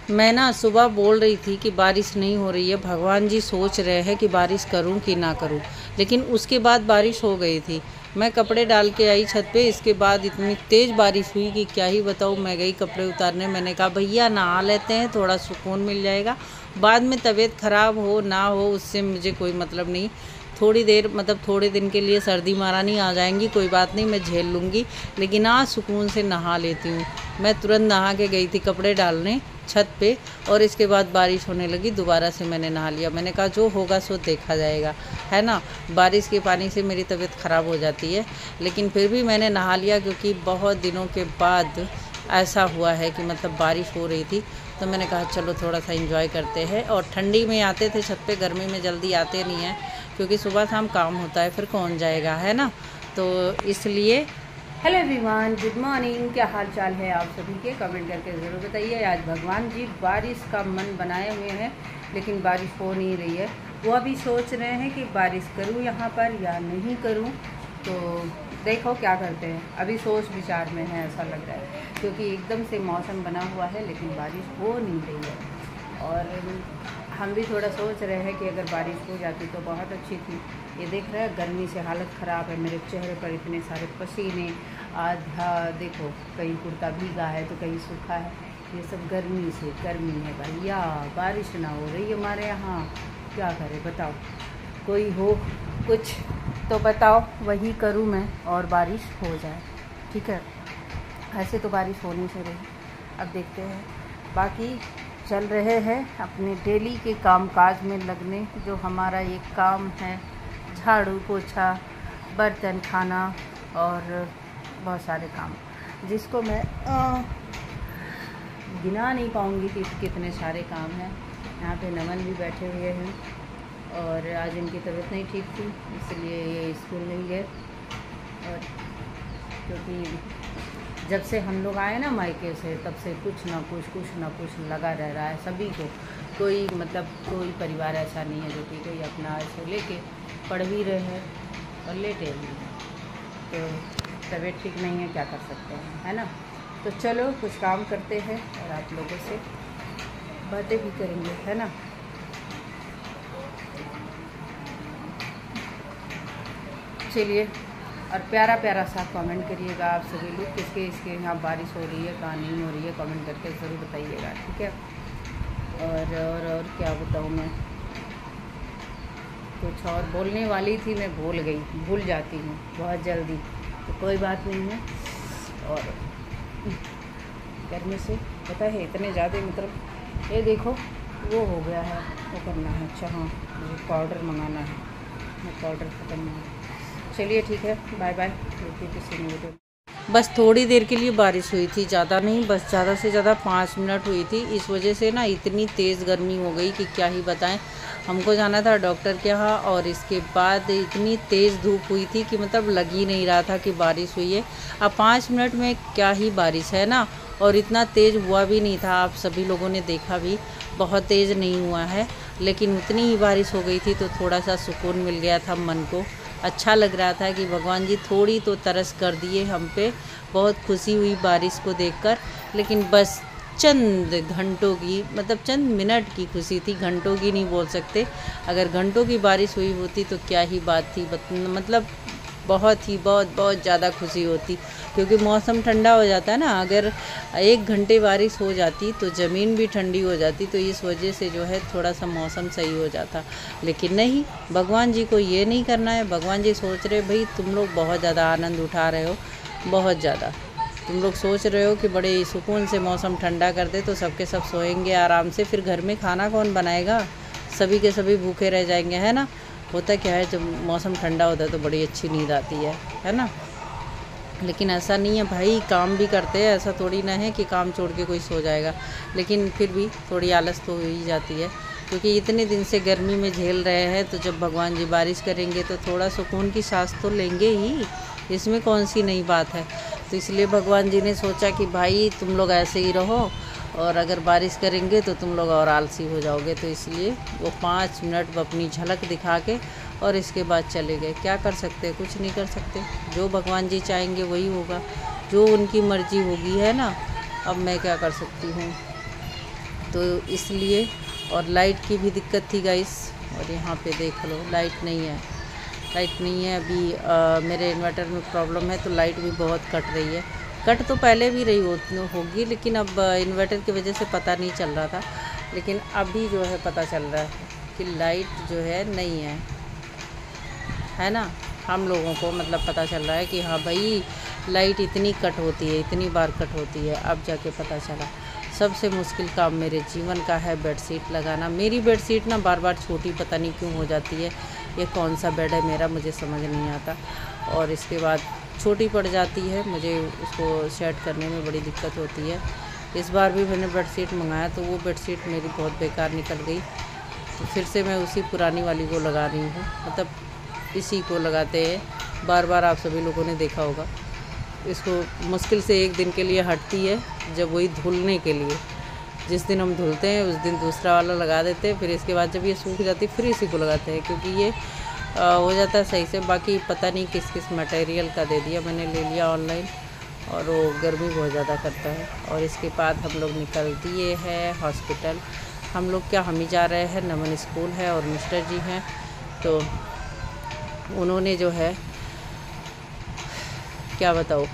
मैं ना सुबह बोल रही थी कि बारिश नहीं हो रही है, भगवान जी सोच रहे हैं कि बारिश करूं कि ना करूं, लेकिन उसके बाद बारिश हो गई थी। मैं कपड़े डाल के आई छत पे, इसके बाद इतनी तेज़ बारिश हुई कि क्या ही बताऊं। मैं गई कपड़े उतारने, मैंने कहा भैया नहा लेते हैं, थोड़ा सुकून मिल जाएगा। बाद में तबीयत ख़राब हो ना हो उससे मुझे कोई मतलब नहीं। थोड़ी देर मतलब थोड़े दिन के लिए सर्दी महारानी आ जाएंगी, कोई बात नहीं, मैं झेल लूँगी, लेकिन आज सुकून से नहा लेती हूँ। मैं तुरंत नहा के गई थी कपड़े डालने छत पे, और इसके बाद बारिश होने लगी, दोबारा से मैंने नहा लिया। मैंने कहा जो होगा सो देखा जाएगा, है ना। बारिश के पानी से मेरी तबीयत ख़राब हो जाती है, लेकिन फिर भी मैंने नहा लिया, क्योंकि बहुत दिनों के बाद ऐसा हुआ है कि मतलब बारिश हो रही थी, तो मैंने कहा चलो थोड़ा सा एंजॉय करते हैं। और ठंडी में आते थे छत पे, गर्मी में जल्दी आते नहीं हैं, क्योंकि सुबह शाम काम होता है, फिर कौन जाएगा, है ना। तो इसलिए हेलो एवरीवन, गुड मॉर्निंग। क्या हाल चाल है आप सभी के, कमेंट करके ज़रूर बताइए। आज भगवान जी बारिश का मन बनाए हुए हैं, लेकिन बारिश हो नहीं रही है। वो अभी सोच रहे हैं कि बारिश करूं यहाँ पर या नहीं करूं, तो देखो क्या करते हैं। अभी सोच विचार में है ऐसा लग रहा है, क्योंकि एकदम से मौसम बना हुआ है लेकिन बारिश हो नहीं रही है। और हम भी थोड़ा सोच रहे हैं कि अगर बारिश हो जाती तो बहुत अच्छी थी। ये देख रहे हैं गर्मी से हालत ख़राब है, मेरे चेहरे पर इतने सारे पसीने, आधा देखो कहीं कुर्ता भीगा है तो कहीं सूखा है। ये सब गर्मी से, गर्मी है भैया। बारिश ना हो रही हमारे यहाँ, क्या करें बताओ। कोई हो कुछ तो बताओ, वही करूँ मैं और बारिश हो जाए, ठीक है। ऐसे तो बारिश हो नहीं से रही, अब देखते हैं। बाकी चल रहे हैं अपने डेली के काम काज में लगने। जो हमारा ये काम है, झाड़ू पोछा, बर्तन खाना और बहुत सारे काम, जिसको मैं गिना नहीं पाऊँगी कि कितने सारे काम हैं। यहाँ पे नमन भी बैठे हुए हैं, और आज इनकी तबीयत नहीं ठीक थी, इसलिए ये स्कूल नहीं गए। और क्योंकि जब से हम लोग आए ना मायके से, तब से कुछ ना कुछ लगा रह रहा है सभी को। कोई मतलब कोई परिवार ऐसा नहीं है जो कि कोई अपना ऐसे लेके पढ़ भी रहे हैं और लेटे भी हैं। तो तबीयत ठीक नहीं है, क्या कर सकते हैं, है ना। तो चलो कुछ काम करते हैं और आप लोगों से बातें भी करेंगे, है ना। चलिए, और प्यारा प्यारा सा कमेंट करिएगा आप सभी लोग, किसके इसके यहाँ बारिश हो रही है, कहाँ नहीं हो रही है, कमेंट करके ज़रूर बताइएगा, ठीक है। और क्या बताऊँ मैं, कुछ और बोलने वाली थी, मैं भूल जाती हूँ बहुत जल्दी, तो कोई बात नहीं है। और गर्मी से पता है इतने ज़्यादा, मतलब ये देखो वो हो गया है, वो करना है। अच्छा हाँ, मुझे पाउडर मंगाना है, मैं पाउडर ख़त्म है। चलिए ठीक है, बाय बाय, किसी वीडियो। बस थोड़ी देर के लिए बारिश हुई थी, ज़्यादा नहीं, बस ज़्यादा से ज़्यादा 5 मिनट हुई थी। इस वजह से ना इतनी तेज़ गर्मी हो गई कि क्या ही बताएं। हमको जाना था डॉक्टर के यहाँ, और इसके बाद इतनी तेज़ धूप हुई थी कि मतलब लग ही नहीं रहा था कि बारिश हुई है। अब 5 मिनट में क्या ही बारिश है ना, और इतना तेज़ हुआ भी नहीं था, आप सभी लोगों ने देखा भी, बहुत तेज़ नहीं हुआ है, लेकिन उतनी ही बारिश हो गई थी तो थोड़ा सा सुकून मिल गया था मन को। अच्छा लग रहा था कि भगवान जी थोड़ी तो तरस कर दिए हम पे। बहुत खुशी हुई बारिश को देखकर, लेकिन बस चंद घंटों की, मतलब चंद मिनट की खुशी थी, घंटों की नहीं बोल सकते। अगर घंटों की बारिश हुई होती तो क्या ही बात थी, मतलब बहुत ज़्यादा खुशी होती, क्योंकि मौसम ठंडा हो जाता है ना। अगर 1 घंटे बारिश हो जाती तो ज़मीन भी ठंडी हो जाती, तो इस वजह से जो है थोड़ा सा मौसम सही हो जाता। लेकिन नहीं, भगवान जी को ये नहीं करना है। भगवान जी सोच रहे भाई तुम लोग बहुत ज़्यादा आनंद उठा रहे हो, बहुत ज़्यादा तुम लोग सोच रहे हो कि बड़े सुकून से मौसम ठंडा कर दे तो सबके सब सोएंगे आराम से, फिर घर में खाना कौन बनाएगा, सभी के सभी भूखे रह जाएंगे, है ना। होता क्या है, जब मौसम ठंडा होता है तो बड़ी अच्छी नींद आती है ना। लेकिन ऐसा नहीं है भाई, काम भी करते हैं, ऐसा थोड़ी ना है कि काम छोड़ के कोई सो जाएगा। लेकिन फिर भी थोड़ी आलस तो हो ही जाती है, क्योंकि इतने दिन से गर्मी में झेल रहे हैं, तो जब भगवान जी बारिश करेंगे तो थोड़ा सुकून की सांस तो लेंगे ही, इसमें कौन सी नई बात है। तो इसलिए भगवान जी ने सोचा कि भाई तुम लोग ऐसे ही रहो, और अगर बारिश करेंगे तो तुम लोग और आलसी हो जाओगे। तो इसलिए वो 5 मिनट अपनी झलक दिखा के और इसके बाद चले गए। क्या कर सकते, कुछ नहीं कर सकते। जो भगवान जी चाहेंगे वही होगा, जो उनकी मर्ज़ी होगी, है ना। अब मैं क्या कर सकती हूँ। तो इसलिए। और लाइट की भी दिक्कत थी गाइस, और यहाँ पे देख लो लाइट नहीं है, लाइट नहीं है अभी। मेरे इन्वर्टर में प्रॉब्लम है तो लाइट भी बहुत कट रही है। कट तो पहले भी रही होगी, लेकिन अब इन्वर्टर की वजह से पता नहीं चल रहा था, लेकिन अभी जो है पता चल रहा है कि लाइट जो है नहीं है ना। हम लोगों को मतलब पता चल रहा है कि हाँ भाई लाइट इतनी कट होती है, इतनी बार कट होती है, अब जाके पता चला। सबसे मुश्किल काम मेरे जीवन का है बेडशीट लगाना। मेरी बेडशीट ना बार बार छोटी पता नहीं क्यों हो जाती है, ये कौन सा बेड है मेरा मुझे समझ नहीं आता, और इसके बाद छोटी पड़ जाती है, मुझे उसको सेट करने में बड़ी दिक्कत होती है। इस बार भी मैंने बेडशीट मंगाया तो वो बेडशीट मेरी बहुत बेकार निकल गई, तो फिर से मैं उसी पुरानी वाली को लगा रही हूँ। मतलब इसी को लगाते हैं बार बार, आप सभी लोगों ने देखा होगा। इसको मुश्किल से एक दिन के लिए हटती है, जब वही धुलने के लिए, जिस दिन हम धुलते हैं उस दिन दूसरा वाला लगा देते हैं, फिर इसके बाद जब ये सूख जाती है फिर इसी को लगाते हैं, क्योंकि ये हो जाता है सही से। बाकी पता नहीं किस किस मटेरियल का दे दिया, मैंने ले लिया ऑनलाइन, और वो गर्मी बहुत ज़्यादा करता है। और इसके बाद हम लोग निकल दिए हैं हॉस्पिटल। हम लोग क्या, हम ही जा रहे हैं, नमन स्कूल है और मिस्टर जी हैं, तो उन्होंने जो है क्या बताओ,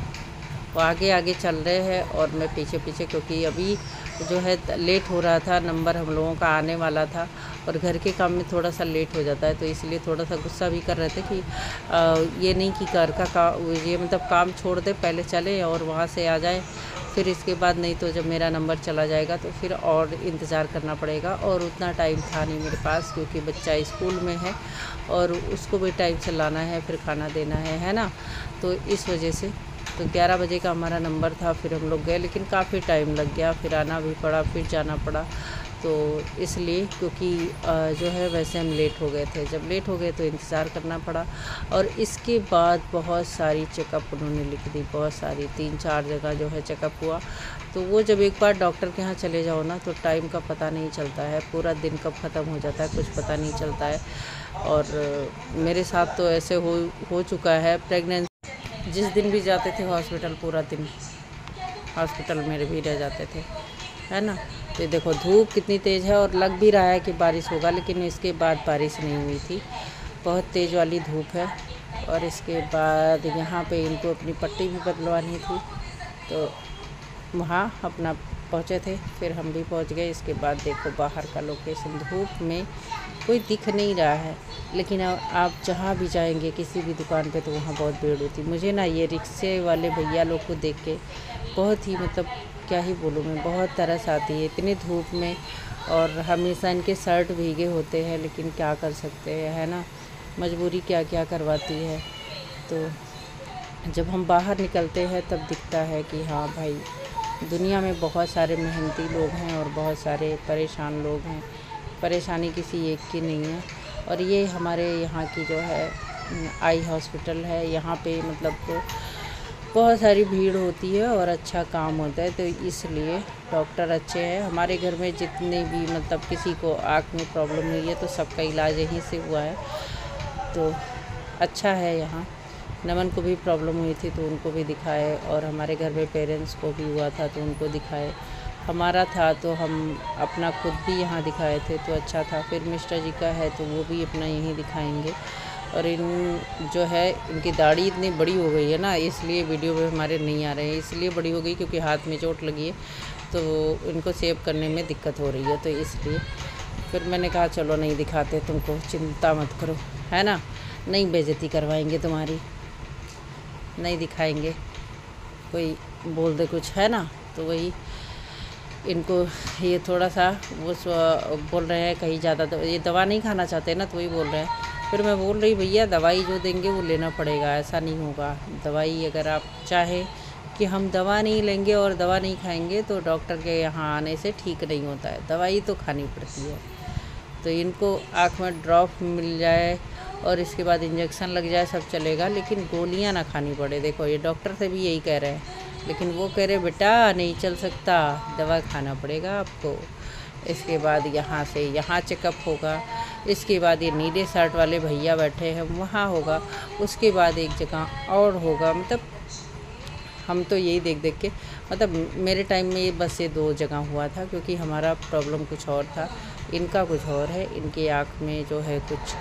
वो आगे आगे चल रहे हैं और मैं पीछे पीछे, क्योंकि अभी जो है लेट हो रहा था, नंबर हम लोगों का आने वाला था, और घर के काम में थोड़ा सा लेट हो जाता है, तो इसलिए थोड़ा सा गुस्सा भी कर रहे थे कि ये नहीं कि घर का ये मतलब काम छोड़ दे, पहले चले और वहाँ से आ जाए, फिर इसके बाद नहीं तो जब मेरा नंबर चला जाएगा तो फिर और इंतज़ार करना पड़ेगा। और उतना टाइम था नहीं मेरे पास, क्योंकि बच्चा स्कूल में है और उसको भी टाइम से लाना है, फिर खाना देना है ना, तो इस वजह से। तो 11 बजे का हमारा नंबर था, फिर हम लोग गए, लेकिन काफ़ी टाइम लग गया, फिर आना भी पड़ा, फिर जाना पड़ा, तो इसलिए क्योंकि जो है वैसे हम लेट हो गए थे। जब लेट हो गए तो इंतज़ार करना पड़ा, और इसके बाद बहुत सारी चेकअप उन्होंने लिख दी, बहुत सारी 3-4 जगह जो है चेकअप हुआ। तो वो जब एक बार डॉक्टर के यहाँ चले जाओ ना, तो टाइम का पता नहीं चलता है, पूरा दिन कब ख़त्म हो जाता है कुछ पता नहीं चलता है। और मेरे साथ तो ऐसे हो चुका है, प्रेगनेंसी जिस दिन भी जाते थे हॉस्पिटल, पूरा दिन हॉस्पिटल में भी रह जाते थे, है ना। तो देखो धूप कितनी तेज़ है, और लग भी रहा है कि बारिश होगा, लेकिन इसके बाद बारिश नहीं हुई थी, बहुत तेज़ वाली धूप है। और इसके बाद यहाँ पे इनको अपनी पट्टी भी बदलवानी थी, तो वहाँ अपना पहुँचे थे, फिर हम भी पहुँच गए। इसके बाद देखो बाहर का लोकेशन, धूप में कोई दिख नहीं रहा है, लेकिन आप जहाँ भी जाएंगे किसी भी दुकान पे तो वहाँ बहुत भीड़ होती। मुझे ना ये रिक्शे वाले भैया लोग को देख के बहुत ही मतलब क्या ही बोलूँ मैं, बहुत तरस आती है इतनी धूप में, और हमेशा इनके शर्ट भीगे होते हैं, लेकिन क्या कर सकते हैं, है ना, मजबूरी क्या क्या करवाती है। तो जब हम बाहर निकलते हैं तब दिखता है कि हाँ भाई दुनिया में बहुत सारे मेहनती लोग हैं और बहुत सारे परेशान लोग हैं, परेशानी किसी एक की नहीं है। और ये हमारे यहाँ की जो है आई हॉस्पिटल है, यहाँ पे मतलब बहुत सारी भीड़ होती है और अच्छा काम होता है, तो इसलिए डॉक्टर अच्छे हैं। हमारे घर में जितने भी मतलब किसी को आँख में प्रॉब्लम हुई है तो सबका इलाज यहीं से हुआ है, तो अच्छा है यहाँ। नमन को भी प्रॉब्लम हुई थी तो उनको भी दिखाए, और हमारे घर में पेरेंट्स को भी हुआ था तो उनको दिखाए। हमारा था तो हम अपना खुद भी यहाँ दिखाए थे तो अच्छा था। फिर मिस्टर जी का है तो वो भी अपना यहीं दिखाएंगे। और इन जो है इनकी दाढ़ी इतनी बड़ी हो गई है ना, इसलिए वीडियो में हमारे नहीं आ रहे हैं, इसलिए बड़ी हो गई क्योंकि हाथ में चोट लगी है तो इनको सेव करने में दिक्कत हो रही है, तो इसलिए फिर मैंने कहा चलो नहीं दिखाते तुमको, चिंता मत करो, है ना, नहीं बेइज्जती करवाएंगे तुम्हारी, नहीं दिखाएंगे, कोई बोल दे कुछ, है ना। तो वही इनको ये थोड़ा सा वो बोल रहे हैं कहीं ज़्यादा ये दवा नहीं खाना चाहते ना, तो वही बोल रहे हैं। फिर मैं बोल रही भैया दवाई जो देंगे वो लेना पड़ेगा, ऐसा नहीं होगा। दवाई अगर आप चाहें कि हम दवा नहीं लेंगे और दवा नहीं खाएंगे तो डॉक्टर के यहाँ आने से ठीक नहीं होता है, दवाई तो खानी पड़ती है। तो इनको आँख में ड्रॉप मिल जाए और इसके बाद इंजेक्शन लग जाए सब चलेगा, लेकिन गोलियां ना खानी पड़े। देखो ये डॉक्टर से भी यही कह रहे हैं, लेकिन वो कह रहे बेटा नहीं चल सकता, दवा खाना पड़ेगा आपको। इसके बाद यहाँ से यहाँ चेकअप होगा, इसके बाद ये नीले शर्ट वाले भैया बैठे हैं वहाँ होगा, उसके बाद एक जगह और होगा। मतलब हम तो यही देख देख के मतलब मेरे टाइम में ये बस ये 2 जगह हुआ था, क्योंकि हमारा प्रॉब्लम कुछ और था, इनका कुछ और है। इनकी आँख में जो है कुछ